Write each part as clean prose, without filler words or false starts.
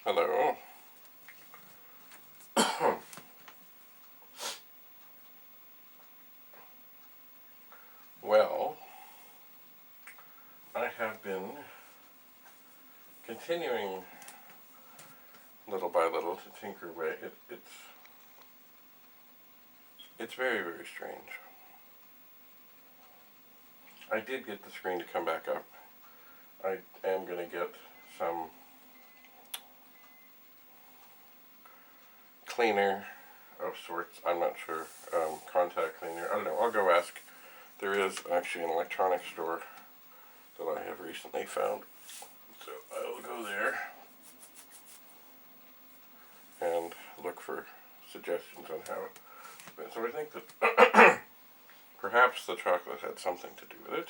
Hello. Well, I have been continuing little by little to tinker away. It's very, very strange. I did get the screen to come back up. I am going to get some cleaner of sorts. I'm not sure. Contact cleaner. I don't know. I'll go ask. There is actually an electronics store that I have recently found. So I will go there and look for suggestions on how it. So I think that perhaps the chocolate had something to do with it.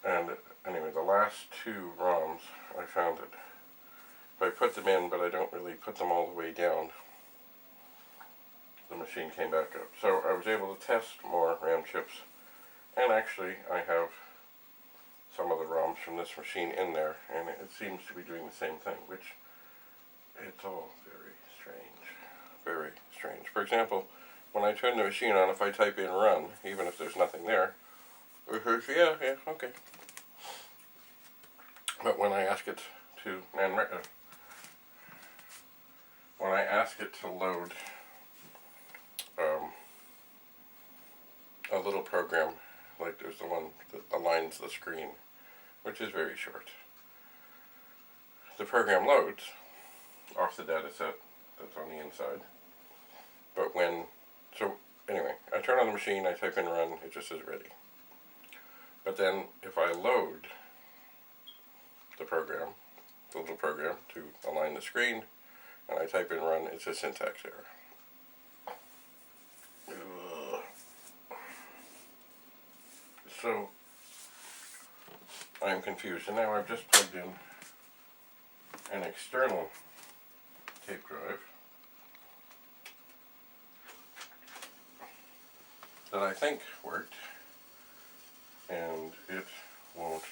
And anyway, the last two ROMs, I found that if I put them in, but I don't really put them all the way down, the machine came back up. So I was able to test more RAM chips, and actually I have some of the ROMs from this machine in there, and it seems to be doing the same thing, which it's all very strange. Very strange. For example, when I turn the machine on, if I type in run, even if there's nothing there, it says, yeah, okay. But when I ask it to, when I ask it to load a little program, like there's the one that aligns the screen, which is very short, the program loads off the data set that's on the inside. But anyway, I turn on the machine, I type in run, it just says ready. But then if I load the program, the little program to align the screen, and I type in run, it's a syntax error. So I'm confused, and now I've just plugged in an external tape drive that I think worked, and it won't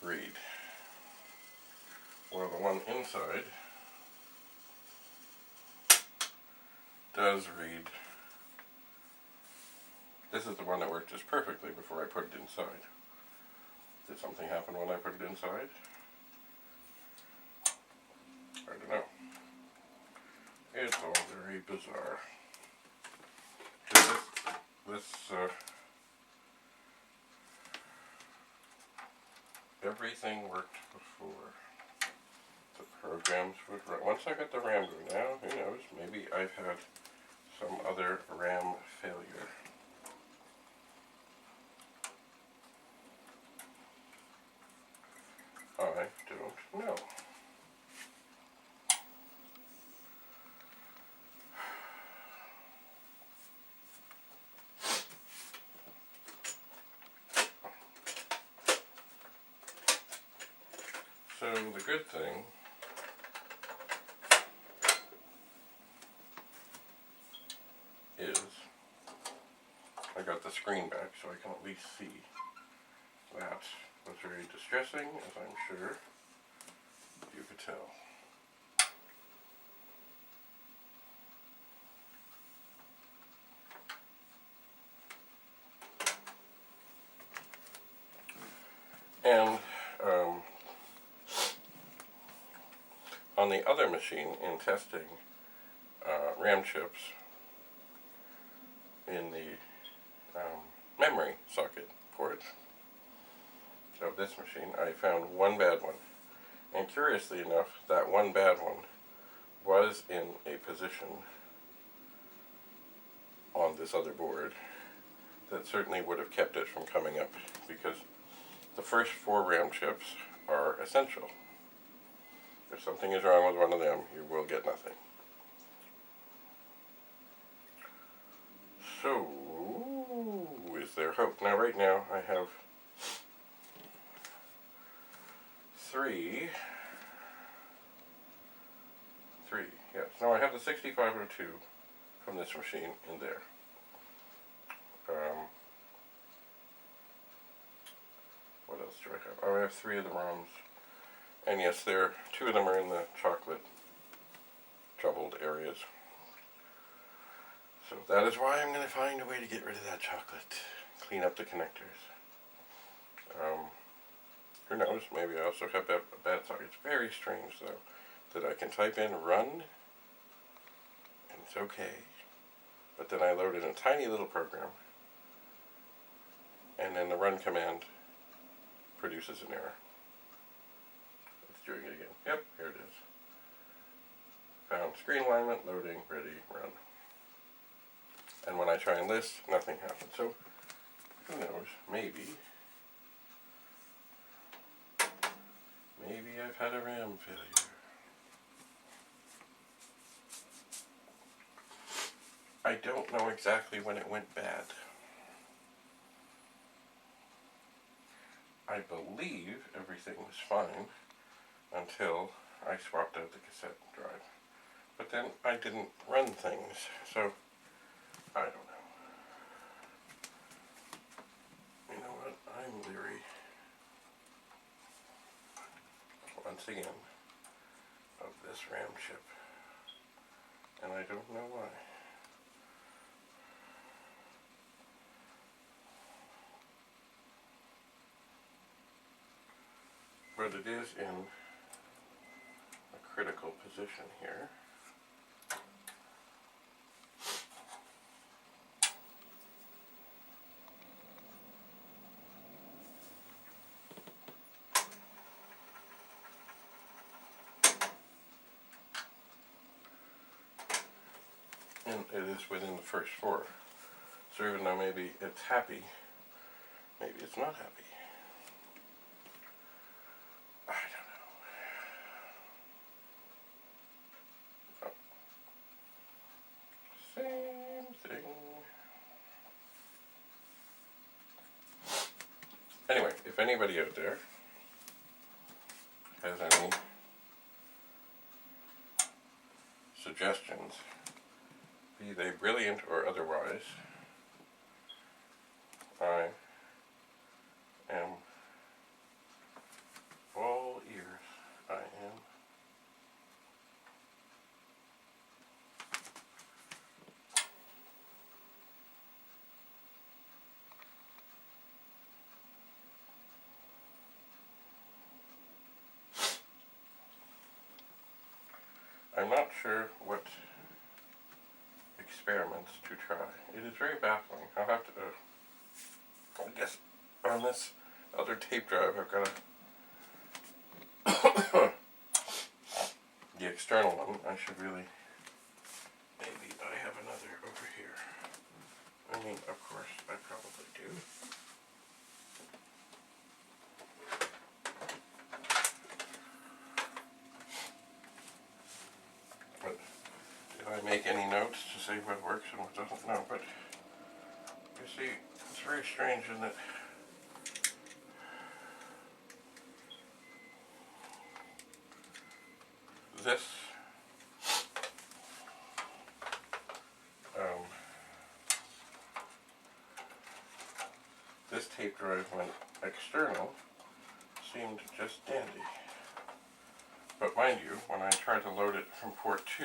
read. Well, the one inside does read. This is the one that worked just perfectly before I put it inside. Did something happen when I put it inside? I don't know. It's all very bizarre. Everything worked before. The programs would run. Once I got the RAM going, now who knows? Maybe I've had some other RAM failure. I don't know. So the good thing is I got the screen back, so I can at least see. That was very distressing, as I'm sure you could tell. And on the other machine, in testing RAM chips in the memory socket port of this machine, I found one bad one. And curiously enough, that one bad one was in a position on this other board that certainly would have kept it from coming up, because the first 4 RAM chips are essential. If something is wrong with one of them, you will get nothing. So, is there hope? Now, right now, I have 3, yes. No, I have the 6502 from this machine in there. What else do I have? Oh, I have 3 of the ROMs And yes, two of them are in the chocolate troubled areas. So that is why I'm going to find a way to get rid of that chocolate. Clean up the connectors. Who knows, maybe I also have a bad socket. It's very strange though, that I can type in run, and it's okay. But then I load in a tiny little program, and then the run command produces an error. It's doing it again. Yep, here it is. Found screen alignment, loading, ready, run. And when I try and list, nothing happens. So, who knows, maybe I've had a RAM failure. I don't know exactly when it went bad. I believe everything was fine until I swapped out the cassette drive. But then I didn't run things, so I don't know. You know what? I'm leery, once again, of this RAM chip. And I don't know why. But it is in a critical position here. And it is within the first 4. So even though maybe it's happy, maybe it's not happy. I don't know. Oh. Same thing. Anyway, if anybody out there has any suggestions, be they brilliant or otherwise, I am all ears. I am. I'm not sure what experiments to try. It is very baffling. I'll have to, I guess on this other tape drive I've got the external one. I should really, maybe I have another over here. I mean, of course, I probably do. But did I make any notes to say what works and what doesn't? No, but you see, it's very strange, isn't it? This this tape drive, when external, seemed just dandy. But mind you, when I tried to load it from port 2,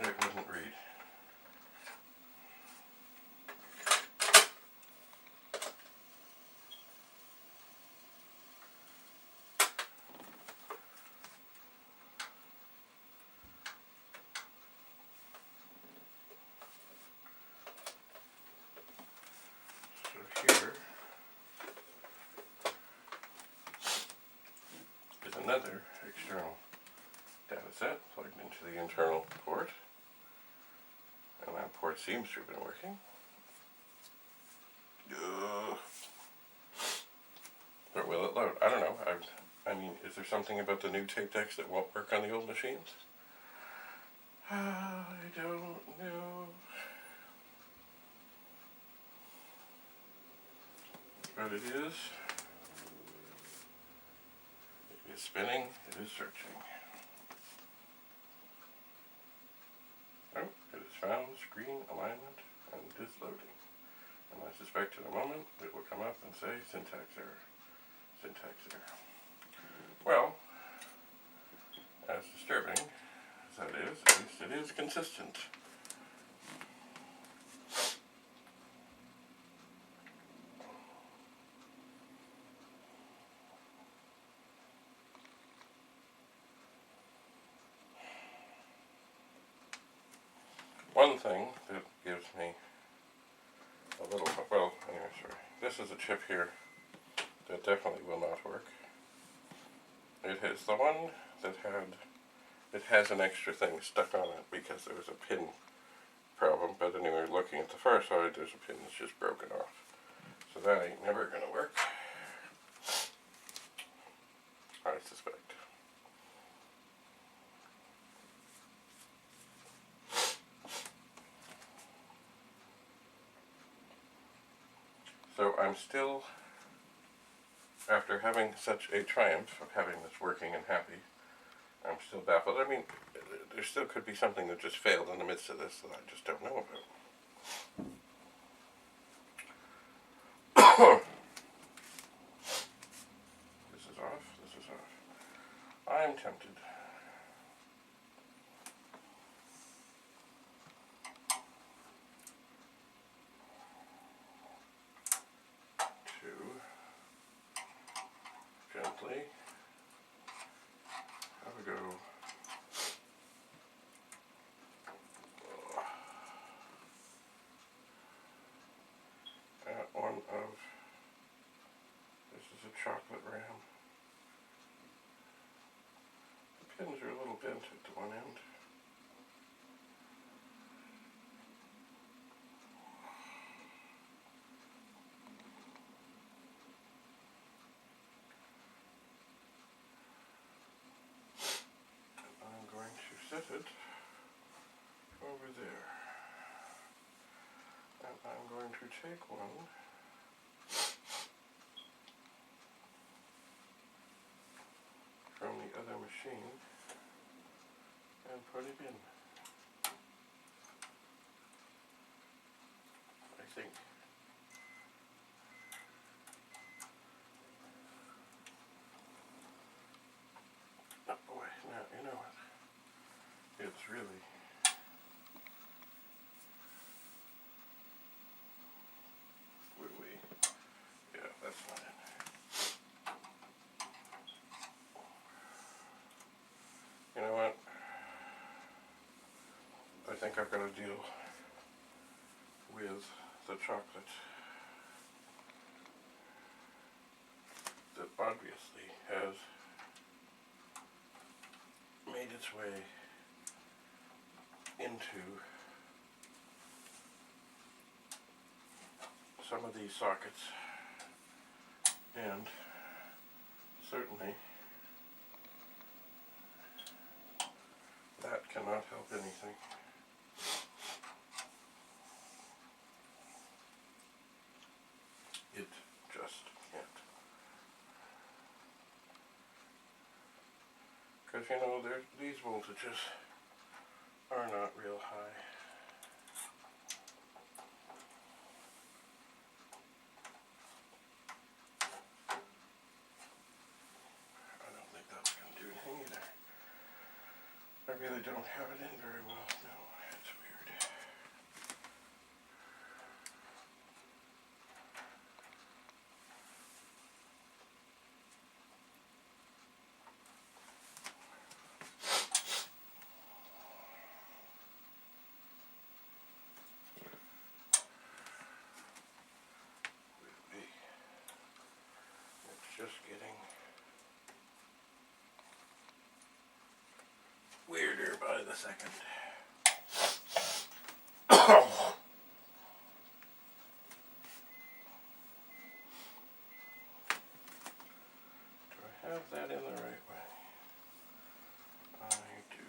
it wouldn't read. Here is another external data set plugged into the internal port, and that port seems to have been working. But will it load? I don't know. I mean, is there something about the new tape decks that won't work on the old machines? I don't know. But it is spinning, it is searching. Oh, it has found screen alignment and it is loading. Unless suspect in a moment it will come up and say syntax error. Syntax error. Well, as disturbing as that is, at least it is consistent. One thing that gives me a little, well, anyway, sorry. This is a chip here that definitely will not work. It is the one that it has an extra thing stuck on it because there was a pin problem, but anyway, looking at the far side, there's a pin that's just broken off. So that ain't never gonna work, I suspect. So I'm still, after having such a triumph of having this working and happy, I'm still baffled. I mean, there still could be something that just failed in the midst of this that I just don't know about. This is off, this is off. I'm tempted. Gently have a go at one of, this is a chocolate ram. The pins are a little bent at the one end. Set it over there, and I'm going to take one from the other machine and put it in. I think. Oh boy, now you know what? It's really woo-wee. Yeah, that's not it. You know what? I think I've got to deal with the chocolate that obviously has made its way into some of these sockets, and certainly that cannot help anything. It just can't. Because you know, these voltages are not real high. I don't think that's going to do anything either. I really don't have it in very well. No, it's weird. It's just getting weirder by the second. Do I have that in the right way? I do.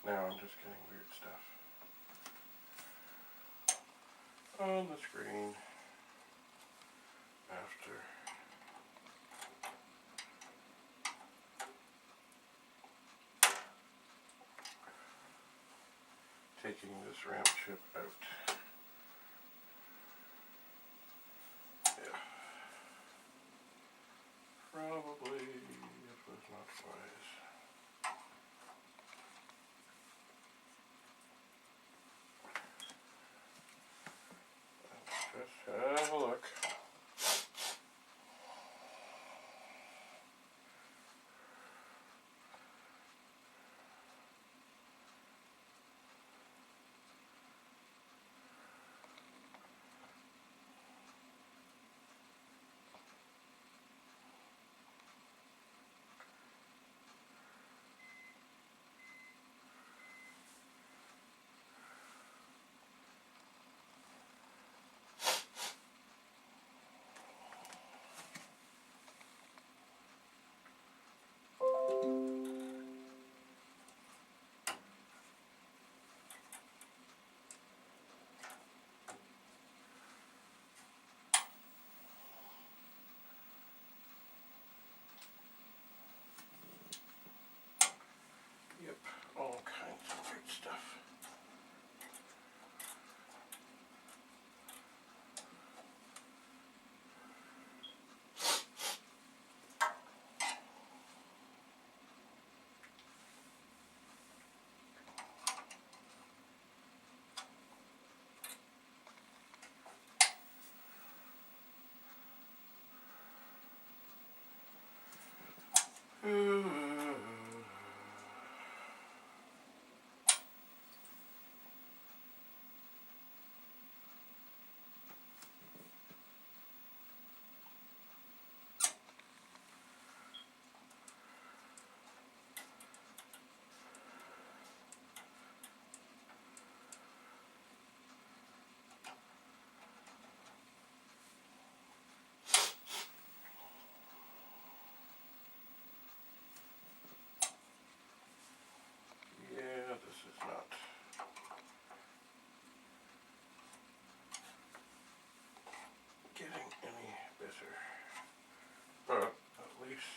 now I'm just getting weird stuff on the screen after taking this RAM chip out. Yeah. Probably it was not wise. Let's just have a look. Yep, all kinds of weird stuff. Yeah, this is not getting any better. But at least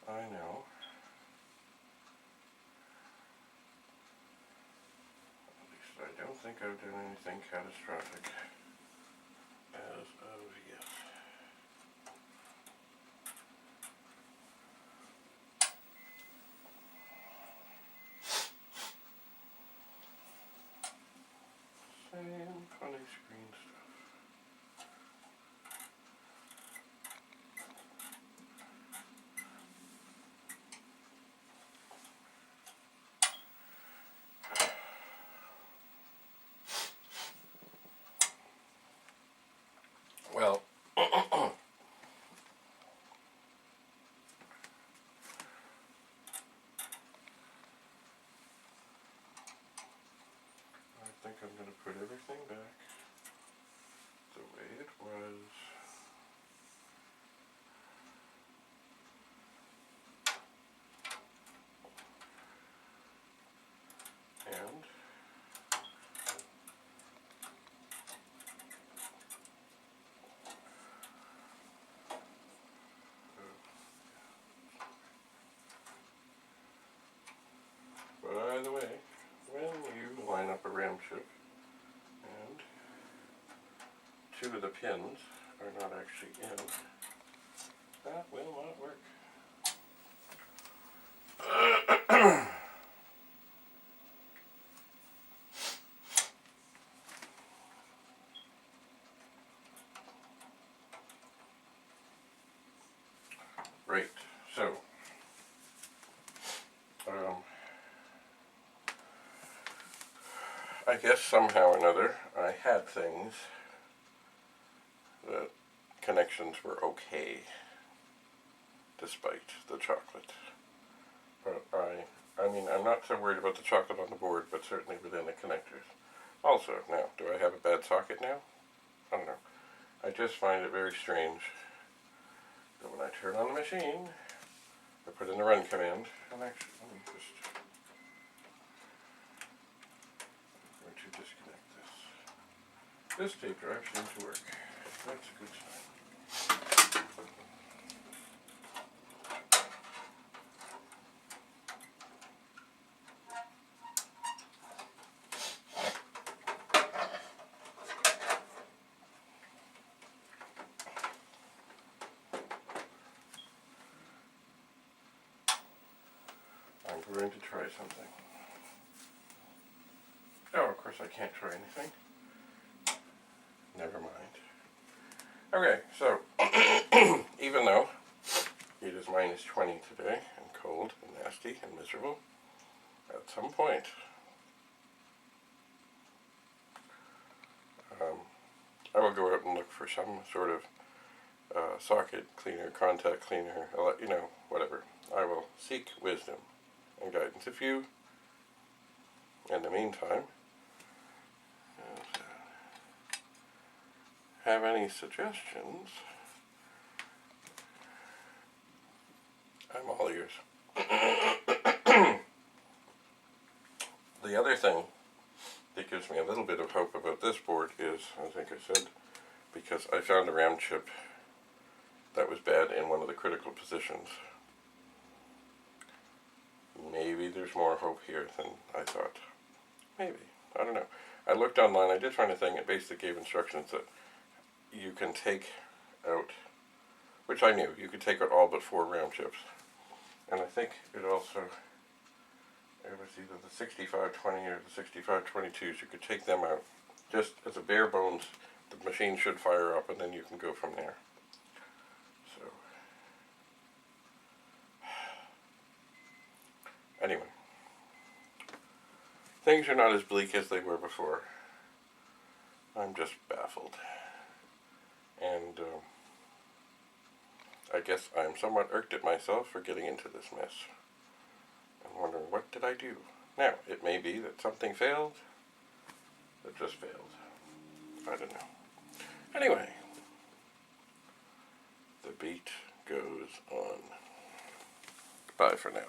I know. At least I don't think I've done anything catastrophic as of yet. Same funny screen stuff. Well, I think I'm going to put everything back the way it was. And by the way, when you line up a RAM chip and two of the pins are not actually in, that will not work. Right, so I guess somehow or another I had things that connections were okay despite the chocolate. But I mean, I'm not so worried about the chocolate on the board, but certainly within the connectors. Also, now, do I have a bad socket now? I don't know. I just find it very strange that when I turn on the machine, I put in the run command, and actually, let me just This tape drive seems to work. That's a good sign. I'm going to try something. Oh, of course I can't try anything. Never mind. Okay, so even though it is minus 20 today and cold and nasty and miserable, at some point I will go out and look for some sort of socket cleaner, contact cleaner, you know, whatever. I will seek wisdom and guidance. If you, in the meantime, have any suggestions, I'm all ears. The other thing that gives me a little bit of hope about this board is, I think I said, because I found a RAM chip that was bad in one of the critical positions. Maybe there's more hope here than I thought. Maybe. I don't know. I looked online, I did find a thing, it basically gave instructions that you can take out, which I knew, you could take out all but 4 RAM chips. And I think it also, it was either the 6520 or the 6522s, you could take them out. Just as a bare bones, the machine should fire up and then you can go from there. So, anyway, things are not as bleak as they were before. I'm just baffled. And I guess I'm somewhat irked at myself for getting into this mess. I'm wondering, what did I do? Now, it may be that something failed, that just failed. I don't know. Anyway, the beat goes on. Bye for now.